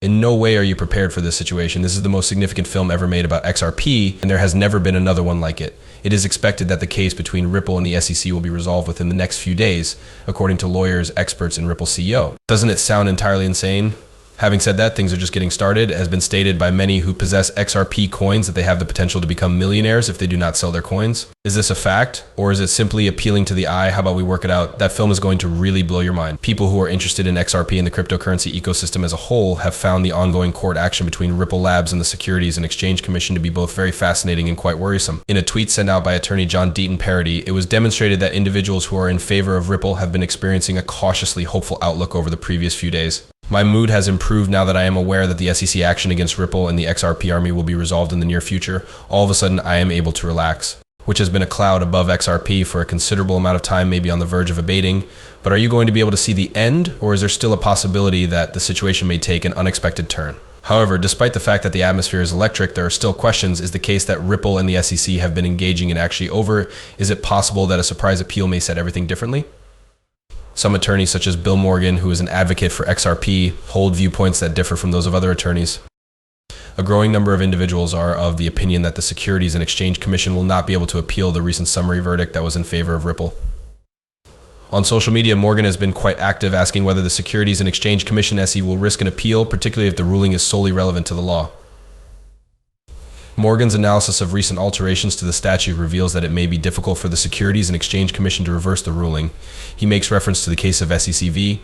In no way are you prepared for this situation. This is the most significant film ever made about XRP, and there has never been another one like it. It is expected that the case between Ripple and the SEC will be resolved within the next few days, according to lawyers, experts, and Ripple's CEO. Doesn't it sound entirely insane? Having said that, things are just getting started. It has been stated by many who possess XRP coins that they have the potential to become millionaires if they do not sell their coins. Is this a fact, or is it simply appealing to the eye? How about we work it out? That film is going to really blow your mind. People who are interested in XRP and the cryptocurrency ecosystem as a whole have found the ongoing court action between Ripple Labs and the Securities and Exchange Commission to be both very fascinating and quite worrisome. In a tweet sent out by attorney John Deaton Parody, it was demonstrated that individuals who are in favor of Ripple have been experiencing a cautiously hopeful outlook over the previous few days. My mood has improved now that I am aware that the SEC action against Ripple and the XRP army will be resolved in the near future. All of a sudden, I am able to relax, which has been a cloud above XRP for a considerable amount of time, maybe on the verge of abating. But are you going to be able to see the end, or is there still a possibility that the situation may take an unexpected turn? However, despite the fact that the atmosphere is electric, there are still questions. Is the case that Ripple and the SEC have been engaging in actually over? Is it possible that a surprise appeal may set everything differently? Some attorneys, such as Bill Morgan, who is an advocate for XRP, hold viewpoints that differ from those of other attorneys. A growing number of individuals are of the opinion that the Securities and Exchange Commission will not be able to appeal the recent summary verdict that was in favor of Ripple. On social media, Morgan has been quite active, asking whether the Securities and Exchange Commission SE will risk an appeal, particularly if the ruling is solely relevant to the law. Morgan's analysis of recent alterations to the statute reveals that it may be difficult for the Securities and Exchange Commission to reverse the ruling. He makes reference to the case of SEC v.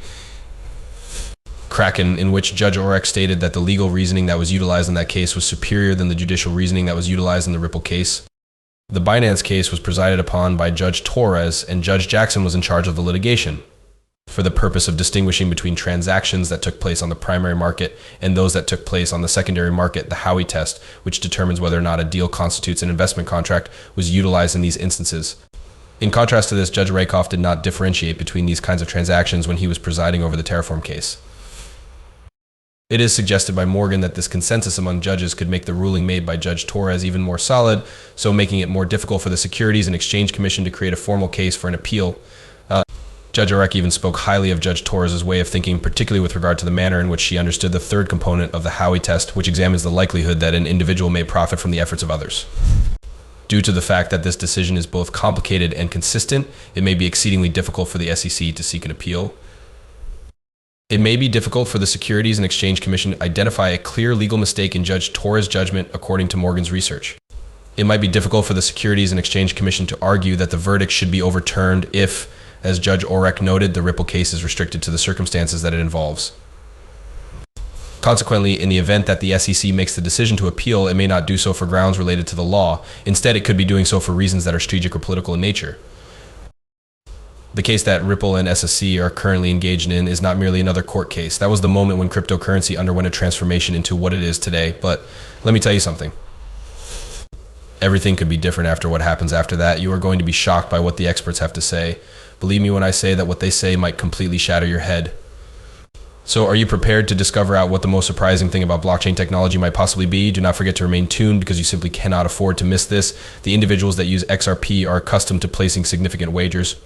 Kraken, in which Judge Orek stated that the legal reasoning that was utilized in that case was superior than the judicial reasoning that was utilized in the Ripple case. The Binance case was presided upon by Judge Torres, and Judge Jackson was in charge of the litigation, for the purpose of distinguishing between transactions that took place on the primary market and those that took place on the secondary market. The Howey test, which determines whether or not a deal constitutes an investment contract, was utilized in these instances. In contrast to this, Judge Rakoff did not differentiate between these kinds of transactions when he was presiding over the Terraform case. It is suggested by Morgan that this consensus among judges could make the ruling made by Judge Torres even more solid, so making it more difficult for the Securities and Exchange Commission to create a formal case for an appeal. Judge Orek even spoke highly of Judge Torres' way of thinking, particularly with regard to the manner in which she understood the third component of the Howey test, which examines the likelihood that an individual may profit from the efforts of others. Due to the fact that this decision is both complicated and consistent, it may be exceedingly difficult for the SEC to seek an appeal. It may be difficult for the Securities and Exchange Commission to identify a clear legal mistake in Judge Torres' judgment, according to Morgan's research. It might be difficult for the Securities and Exchange Commission to argue that the verdict should be overturned if, as Judge Orek noted, the Ripple case is restricted to the circumstances that it involves. Consequently, in the event that the SEC makes the decision to appeal, it may not do so for grounds related to the law. Instead, it could be doing so for reasons that are strategic or political in nature. The case that Ripple and SEC are currently engaged in is not merely another court case. That was the moment when cryptocurrency underwent a transformation into what it is today. But let me tell you something. Everything could be different after what happens after that. You are going to be shocked by what the experts have to say. Believe me when I say that what they say might completely shatter your head. So are you prepared to discover out what the most surprising thing about blockchain technology might possibly be? Do not forget to remain tuned because you simply cannot afford to miss this. The individuals that use XRP are accustomed to placing significant wagers.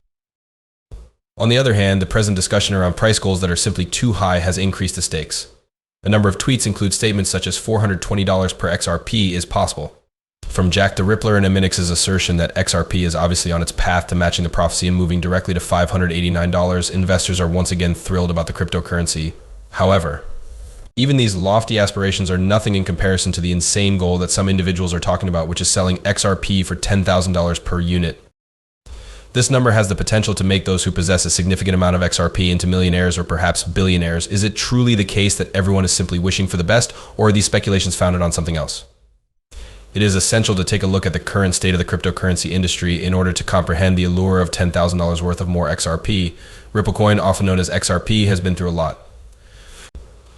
On the other hand, the present discussion around price goals that are simply too high has increased the stakes. A number of tweets include statements such as $420 per XRP is possible. From Jack the Rippler and Aminix's assertion that XRP is obviously on its path to matching the prophecy and moving directly to $589, investors are once again thrilled about the cryptocurrency. However, even these lofty aspirations are nothing in comparison to the insane goal that some individuals are talking about, which is selling XRP for $10,000 per unit. This number has the potential to make those who possess a significant amount of XRP into millionaires or perhaps billionaires. Is it truly the case that everyone is simply wishing for the best, or are these speculations founded on something else? It is essential to take a look at the current state of the cryptocurrency industry in order to comprehend the allure of $10,000 worth of more XRP. Ripple coin, often known as XRP, has been through a lot.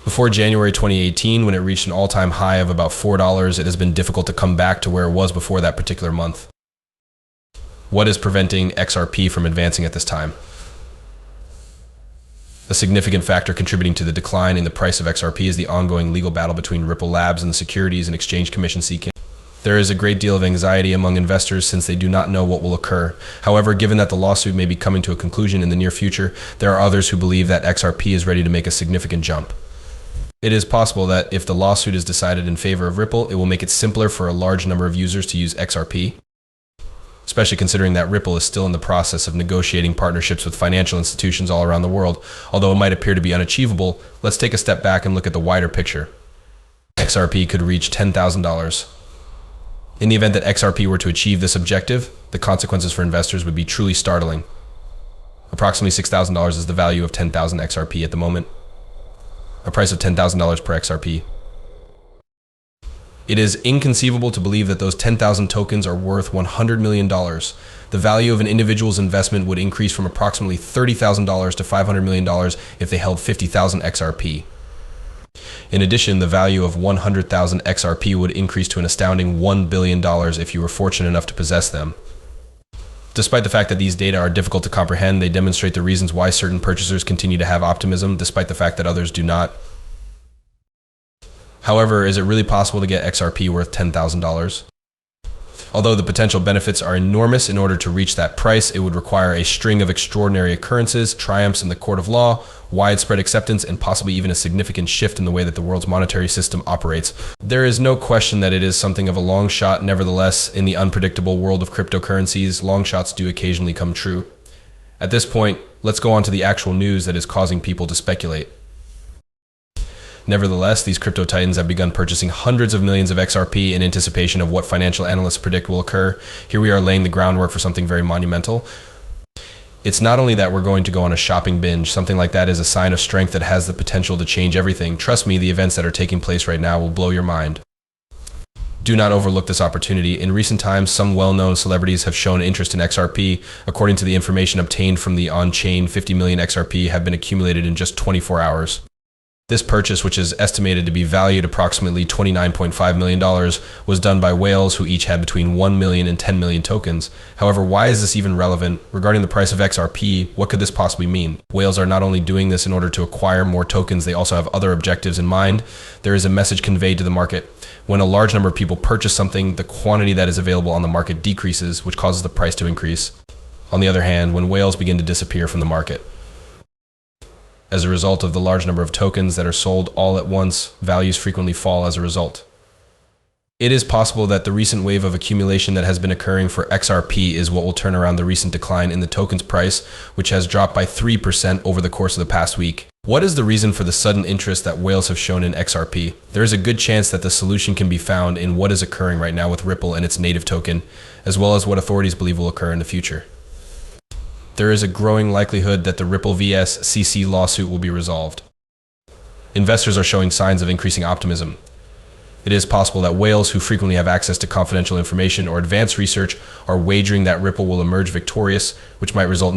Before January 2018, when it reached an all-time high of about $4, it has been difficult to come back to where it was before that particular month. What is preventing XRP from advancing at this time? A significant factor contributing to the decline in the price of XRP is the ongoing legal battle between Ripple Labs and the Securities and Exchange Commission seeking. There is a great deal of anxiety among investors since they do not know what will occur. However, given that the lawsuit may be coming to a conclusion in the near future, there are others who believe that XRP is ready to make a significant jump. It is possible that if the lawsuit is decided in favor of Ripple, it will make it simpler for a large number of users to use XRP, especially considering that Ripple is still in the process of negotiating partnerships with financial institutions all around the world. Although it might appear to be unachievable, let's take a step back and look at the wider picture. XRP could reach $10,000. In the event that XRP were to achieve this objective, the consequences for investors would be truly startling. Approximately $6,000 is the value of 10,000 XRP at the moment, a price of $10,000 per XRP. It is inconceivable to believe that those 10,000 tokens are worth $100 million. The value of an individual's investment would increase from approximately $30,000 to $500 million if they held 50,000 XRP. In addition, the value of 100,000 XRP would increase to an astounding $1 billion if you were fortunate enough to possess them. Despite the fact that these data are difficult to comprehend, they demonstrate the reasons why certain purchasers continue to have optimism, despite the fact that others do not. However, is it really possible to get XRP worth $10,000? Although the potential benefits are enormous, in order to reach that price, it would require a string of extraordinary occurrences, triumphs in the court of law, widespread acceptance, and possibly even a significant shift in the way that the world's monetary system operates. There is no question that it is something of a long shot. Nevertheless, in the unpredictable world of cryptocurrencies, long shots do occasionally come true. At this point, let's go on to the actual news that is causing people to speculate. Nevertheless, these crypto titans have begun purchasing hundreds of millions of XRP in anticipation of what financial analysts predict will occur. Here we are laying the groundwork for something very monumental. It's not only that we're going to go on a shopping binge. Something like that is a sign of strength that has the potential to change everything. Trust me, the events that are taking place right now will blow your mind. Do not overlook this opportunity. In recent times, some well-known celebrities have shown interest in XRP. According to the information obtained from the on-chain, 50 million XRP have been accumulated in just 24 hours. This purchase, which is estimated to be valued approximately $29.5 million, was done by whales who each had between 1 million and 10 million tokens. However, why is this even relevant? Regarding the price of XRP, what could this possibly mean? Whales are not only doing this in order to acquire more tokens, they also have other objectives in mind. There is a message conveyed to the market. When a large number of people purchase something, the quantity that is available on the market decreases, which causes the price to increase. On the other hand, when whales begin to disappear from the market, as a result of the large number of tokens that are sold all at once, values frequently fall as a result. It is possible that the recent wave of accumulation that has been occurring for XRP is what will turn around the recent decline in the token's price, which has dropped by 3% over the course of the past week. What is the reason for the sudden interest that whales have shown in XRP? There is a good chance that the solution can be found in what is occurring right now with Ripple and its native token, as well as what authorities believe will occur in the future. There is a growing likelihood that the Ripple vs. CC lawsuit will be resolved. Investors are showing signs of increasing optimism. It is possible that whales who frequently have access to confidential information or advanced research are wagering that Ripple will emerge victorious, which might result in